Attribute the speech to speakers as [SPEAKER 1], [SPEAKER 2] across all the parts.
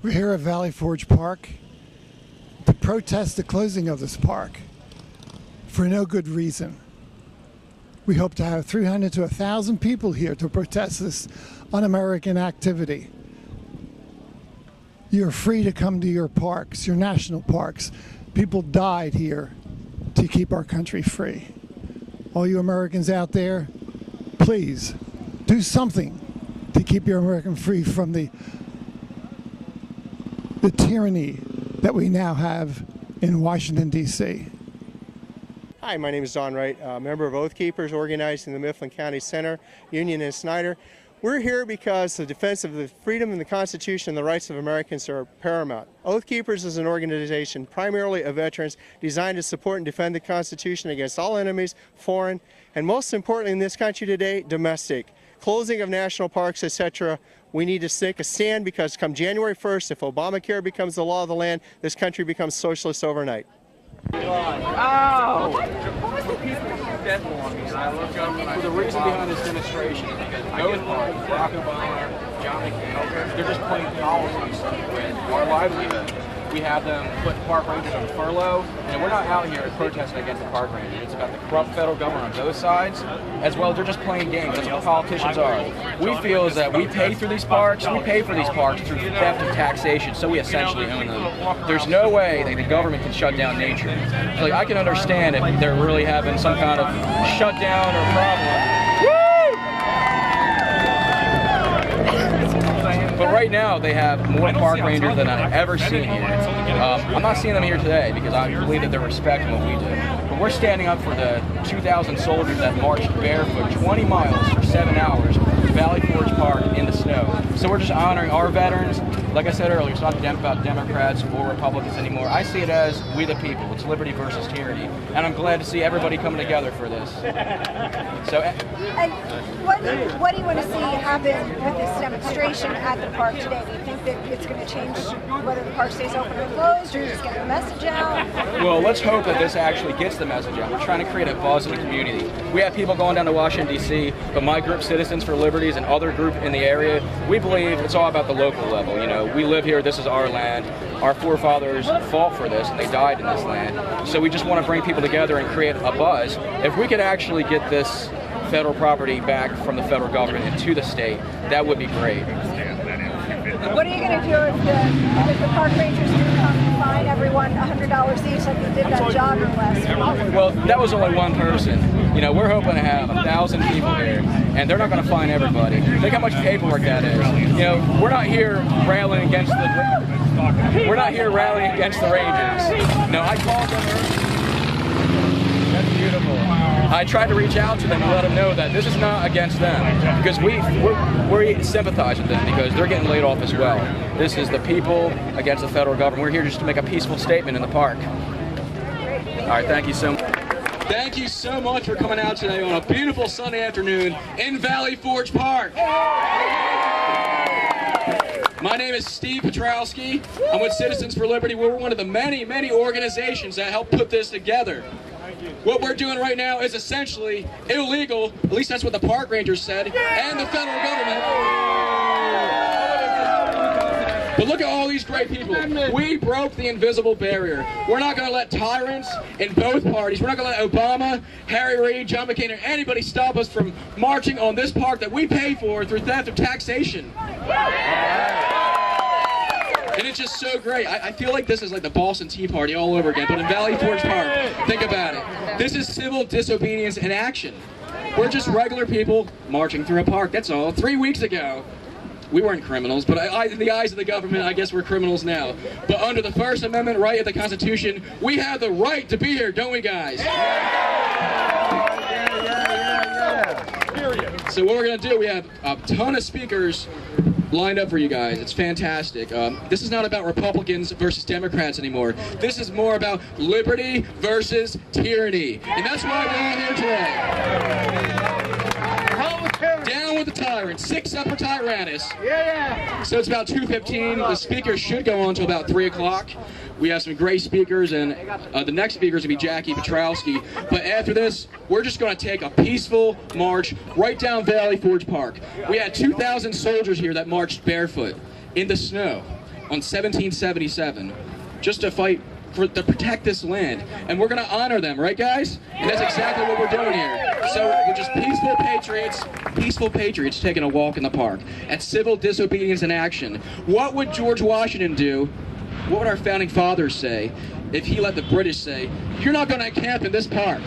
[SPEAKER 1] We're here at Valley Forge Park to protest the closing of this park for no good reason. We hope to have 300 to 1,000 people here to protest this un-American activity. You're free to come to your parks, your national parks. People died here to keep our country free. All you Americans out there, please do something to keep your American free from the tyranny that we now have in Washington, D.C.
[SPEAKER 2] Hi, my name is Don Wright, a member of Oath Keepers organized in the Mifflin County Center, Union and Snyder. We're here because the defense of the freedom and the Constitution and the rights of Americans are paramount. Oath Keepers is an organization primarily of veterans designed to support and defend the Constitution against all enemies, foreign, and most importantly in this country today, domestic. Closing of national parks, etc. We need to take a stand because come January 1st, if Obamacare becomes the law of the land, this country becomes socialist overnight.
[SPEAKER 3] Oh! The reason behind this demonstration is because both parties, Barack Obama, John McCain, they're just playing politics with our livelihood. We have them put park rangers on furlough, and we're not out here protesting against the park rangers. It's about the corrupt federal government on both sides, as well as they're just playing games. That's what politicians are. We feel is that we pay for these parks through theft of taxation, so we essentially own them. There's no way that the government can shut down nature. So, like, I can understand if they're really having some kind of shutdown or problem. But right now, they have more park rangers than I've ever seen here. I'm not seeing them here today because I believe that they're respecting what we do. But we're standing up for the 2,000 soldiers that marched barefoot 20 miles for 7 hours to Valley Forge Park in the snow. So we're just honoring our veterans. Like I said earlier, it's not about Democrats or Republicans anymore. I see it as we the people. It's liberty versus tyranny. And I'm glad to see everybody coming together for this. So,
[SPEAKER 4] and what do you want to see happen with this demonstration at the park today? Do you think that it's going to change whether the park stays open or closed, or just get the message out?
[SPEAKER 3] Well, let's hope that this actually gets the message out. We're trying to create a buzz in the community. We have people going down to Washington, D.C., but my group, Citizens for Liberties, and other group in the area, we believe it's all about the local level. You know, we live here, this is our land. Our forefathers fought for this and they died in this land. So we just want to bring people together and create a buzz. If we could actually get this federal property back from the federal government and to the state, that would be great.
[SPEAKER 4] What are you going to do if the park rangers do come and fine everyone $100 each like they did that jogger last week?
[SPEAKER 3] Well, that was only one person. You know, we're hoping to have 1,000 people here, and they're not going to fine everybody. Think how much paperwork that is. You know, we're not here rallying against the Rangers. No, I called them earlier. That's beautiful. I tried to reach out to them and let them know that this is not against them, because we sympathize with them because they're getting laid off as well. This is the people against the federal government. We're here just to make a peaceful statement in the park. All right, thank you so much. Thank you so much for coming out today on a beautiful Sunday afternoon in Valley Forge Park. My name is Steve Petrowski. I'm with Citizens for Liberty. We're one of the many, many organizations that helped put this together. What we're doing right now is essentially illegal, at least that's what the park rangers said, and the federal government. But look at all these great people. We broke the invisible barrier. We're not going to let tyrants in both parties, we're not going to let Obama, Harry Reid, John McCain, or anybody stop us from marching on this park that we pay for through theft of taxation. And it's just so great. I feel like this is like the Boston Tea Party all over again, but in Valley Forge Park. Think about it. This is civil disobedience in action. We're just regular people marching through a park, that's all. 3 weeks ago, we weren't criminals, but in the eyes of the government, I guess we're criminals now. But under the First Amendment right of the Constitution, we have the right to be here, don't we, guys? So what we're going to do, we have a ton of speakers lined up for you guys. It's fantastic. This is not about Republicans versus Democrats anymore. This is more about liberty versus tyranny. And that's why we're all here today. Down with the tyrant. 6 up for Tyrannus. Yeah. So it's about 2:15. The speakers should go on until about 3 o'clock. We have some great speakers, and the next speaker is going to be Jackie Petrowski. But after this, we're just going to take a peaceful march right down Valley Forge Park. We had 2,000 soldiers here that marched barefoot in the snow. on 1777 just to fight to protect this land, and we're going to honor them, right guys? And that's exactly what we're doing here. So we're just peaceful patriots taking a walk in the park at civil disobedience in action. What would George Washington do? What would our founding fathers say if he let the British say, you're not going to camp in this park?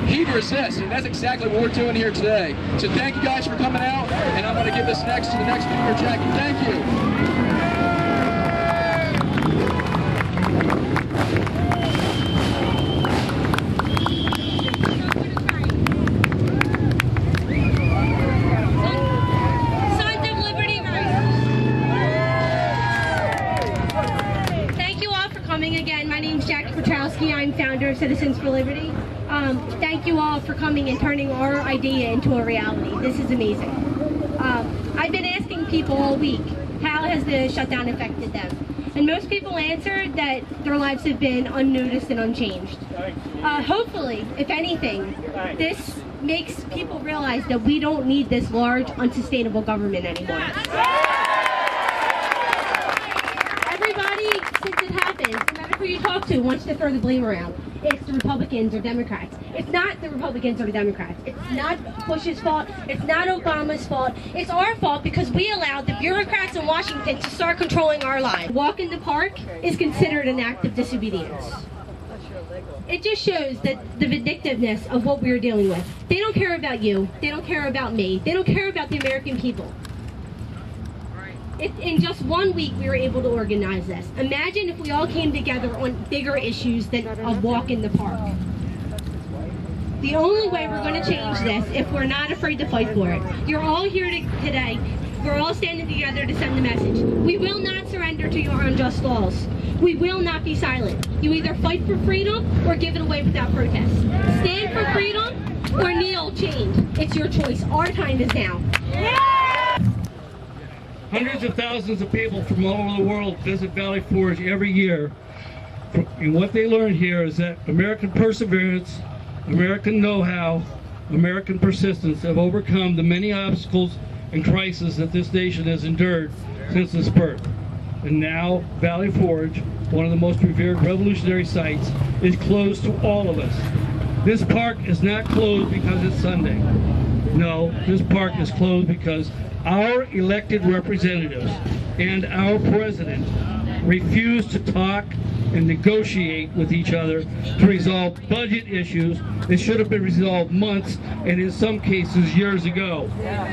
[SPEAKER 3] He'd resist, and that's exactly what we're doing here today. So thank you guys for coming out, and I'm going to give this next to the next speaker, Jackie. Thank you.
[SPEAKER 5] I'm founder of Citizens for Liberty. Thank you all for coming and turning our idea into a reality. This is amazing. I've been asking people all week, how has the shutdown affected them? And most people answered that their lives have been unnoticed and unchanged. Hopefully, if anything, this makes people realize that we don't need this large, unsustainable government anymore. Everybody, since it happened, no matter who you talk to, wants to throw the blame around. It's the Republicans or Democrats. It's not the Republicans or the Democrats. It's not Bush's fault. It's not Obama's fault. It's our fault because we allowed the bureaucrats in Washington to start controlling our lives. Walk in the park is considered an act of disobedience. It just shows that the vindictiveness of what we are dealing with. They don't care about you. They don't care about me. They don't care about the American people. In just 1 week, we were able to organize this. Imagine if we all came together on bigger issues than a walk in the park. The only way we're going to change this if we're not afraid to fight for it. You're all here today. We're all standing together to send the message. We will not surrender to your unjust laws. We will not be silent. You either fight for freedom or give it away without protest. Stand for freedom or kneel chained. It's your choice. Our time is now.
[SPEAKER 6] Hundreds of thousands of people from all over the world visit Valley Forge every year. And what they learn here is that American perseverance, American know-how, American persistence have overcome the many obstacles and crises that this nation has endured since its birth. And now, Valley Forge, one of the most revered revolutionary sites, is closed to all of us. This park is not closed because it's Sunday. No, this park is closed because our elected representatives and our president refuse to talk and negotiate with each other to resolve budget issues that should have been resolved months and in some cases years ago.
[SPEAKER 7] How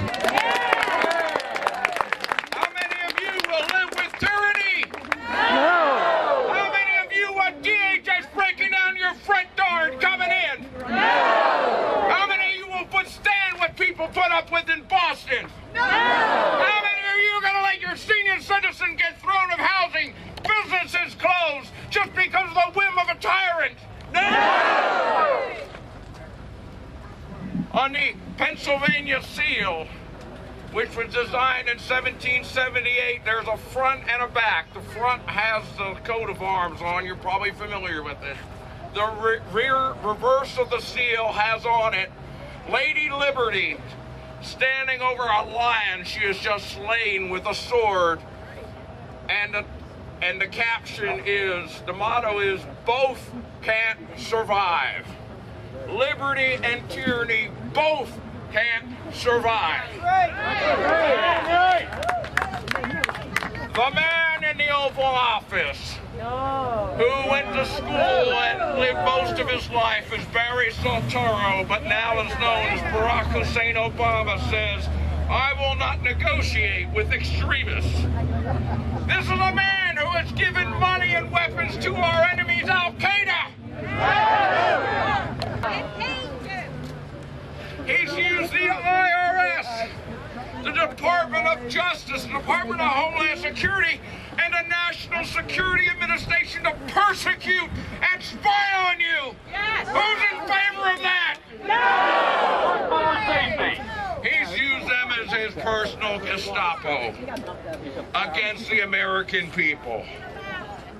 [SPEAKER 7] many of you will live with tyranny? No! How many of you want DHS breaking down your front door and coming in? No! How many of you will withstand what people put up with in Boston? No! How many of you are going to let your senior citizen get thrown of housing, businesses closed, just because of the whim of a tyrant? No! On the Pennsylvania seal, which was designed in 1778, there's a front and a back. The front has the coat of arms on. You're probably familiar with it. The reverse of the seal has on it Lady Liberty standing over a lion she has just slain with a sword. And the caption is, the motto is, both can't survive. Liberty and tyranny both can't survive. The man in the Oval Office who went to school and lived most of his life as Barry Saltaro, but now is known as Barack Hussein Obama, says, I will not negotiate with extremists. This is a man who has given money and weapons to our enemies, Al-Qaeda. He's used the IRS, the Department of Justice, the Department of Homeland Security, and the National Security Administration to persecute and spy on you. Yes. Who's in favor of that? No! He's used them as his personal Gestapo against the American people.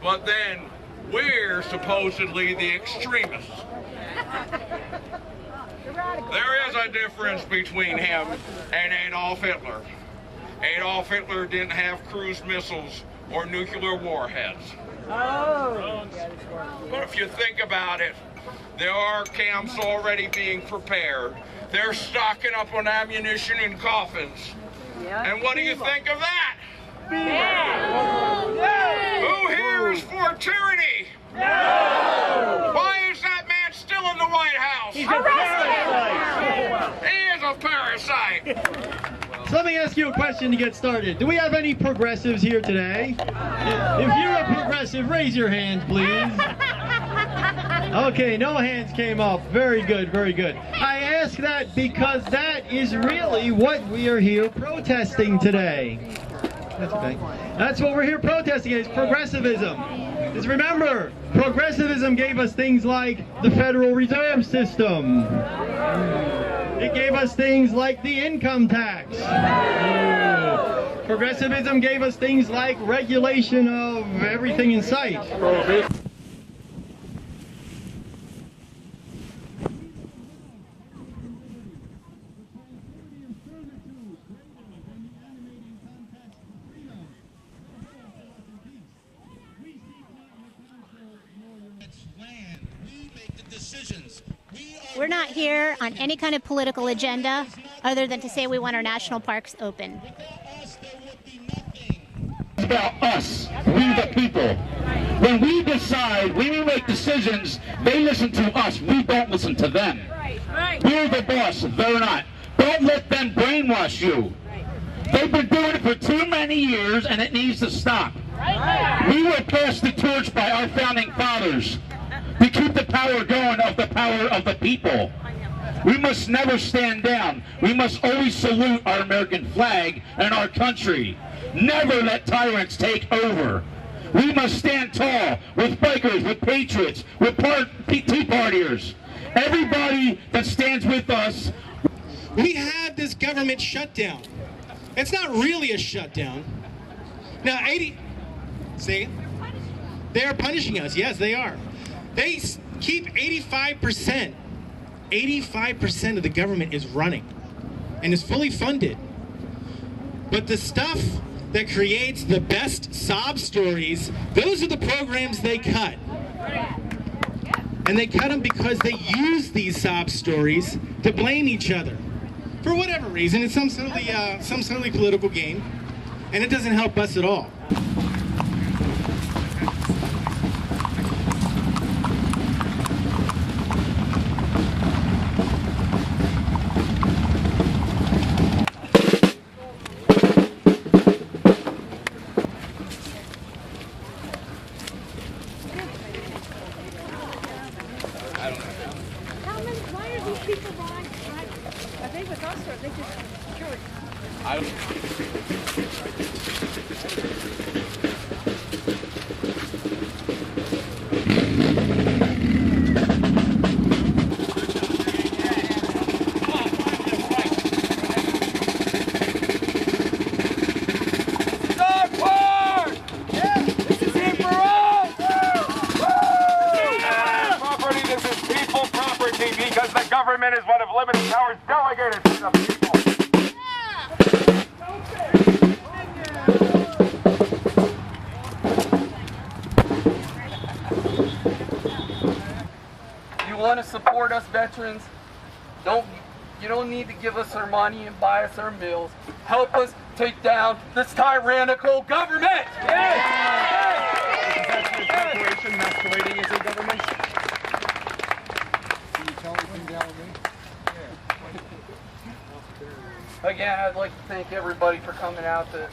[SPEAKER 7] But then we're supposedly the extremists. There is a difference between him and Adolf Hitler. Adolf Hitler didn't have cruise missiles or nuclear warheads. But if you think about it, there are camps already being prepared. They're stocking up on ammunition and coffins. And what do you think of that? Who here is for tyranny? No! Why is that man still in the White House? He's a parasite! He is a parasite!
[SPEAKER 8] So let me ask you a question to get started. Do we have any progressives here today? If you're a progressive, raise your hands, please. Okay, no hands came up. Very good, very good. I ask that because that is really what we are here protesting today. That's okay. That's what we're here protesting against, progressivism. Because remember, progressivism gave us things like the Federal Reserve System. It gave us things like the income tax. Progressivism gave us things like regulation of everything in sight.
[SPEAKER 9] We're not here on any kind of political agenda other than to say we want our national parks open.
[SPEAKER 10] It's about us, we the people. When we decide, when we make decisions, they listen to us. We don't listen to them. We're the boss, they're not. Don't let them brainwash you. They've been doing it for too many years and it needs to stop. We were passed the torch by our founding fathers to keep the power going of the power of the people. We must never stand down. We must always salute our American flag and our country. Never let tyrants take over. We must stand tall with bikers, with patriots, with Tea Partiers. Everybody that stands with us.
[SPEAKER 11] We have this government shutdown. It's not really a shutdown. Now, they're punishing us. Yes, they are. They keep 85% of the government is running and is fully funded. But the stuff that creates the best sob stories, those are the programs they cut. And they cut them because they use these sob stories to blame each other. For whatever reason, it's some silly political game, and it doesn't help us at all.
[SPEAKER 4] Why are these people buying? Are they with us or are they just security?
[SPEAKER 3] I don't.
[SPEAKER 7] Because the government is one of limited powers delegated to the people.
[SPEAKER 12] You want to support us veterans? You don't need to give us our money and buy us our meals. Help us take down this tyrannical government!
[SPEAKER 3] Is that your corporation masquerading as a government?
[SPEAKER 12] Again, I'd like to thank everybody for coming out to